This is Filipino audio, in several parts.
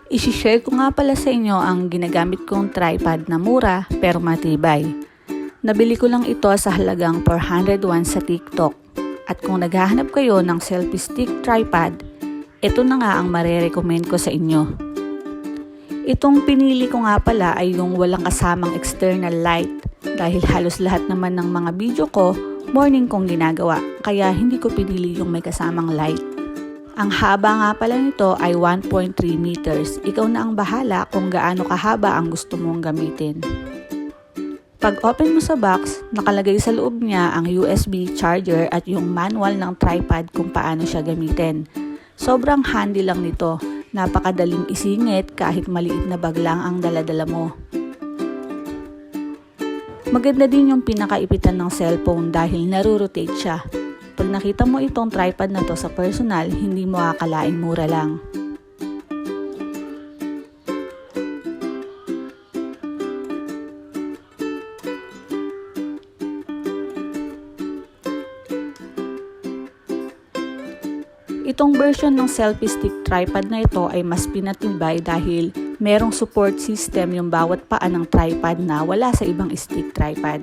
Isishare ko nga pala sa inyo ang ginagamit kong tripod na mura pero matibay. Nabili ko lang ito sa halagang 401 sa TikTok. At kung naghahanap kayo ng selfie stick tripod, ito na nga ang marerecommend ko sa inyo. Itong pinili ko nga pala ay yung walang kasamang external light dahil halos lahat naman ng mga video ko morning kong ginagawa kaya hindi ko pinili yung may kasamang light. Ang haba nga pala nito ay 1.3 meters. Ikaw na ang bahala kung gaano kahaba ang gusto mong gamitin. Pag open mo sa box, nakalagay sa loob niya ang USB charger at yung manual ng tripod kung paano siya gamitin. Sobrang handy lang nito. Napakadaling isingit kahit maliit na bag lang ang daladala mo. Maganda din yung pinakaipitan ng cellphone dahil narurotate siya. Pag nakita mo itong tripod na to sa personal, hindi mo akalain mura lang. Itong version ng selfie stick tripod na ito ay mas pinatibay dahil merong support system yung bawat paa ng tripod na wala sa ibang stick tripod.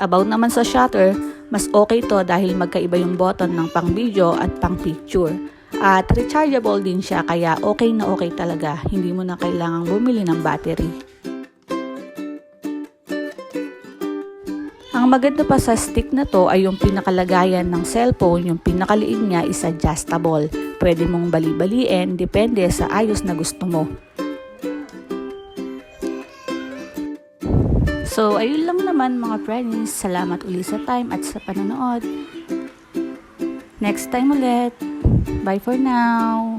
About naman sa shutter, mas okay to dahil magkaiba yung button ng pang video at pang picture. At rechargeable din siya kaya okay na okay talaga, hindi mo na kailangang bumili ng battery. Ang maganda pa sa stick na to ay yung pinakalagayan ng cellphone, yung pinakaliig niya is adjustable. Pwede mong bali-baliin, depende sa ayos na gusto mo. So, ayun lang naman mga friends. Salamat ulit sa time at sa panonood. Next time ulit. Bye for now.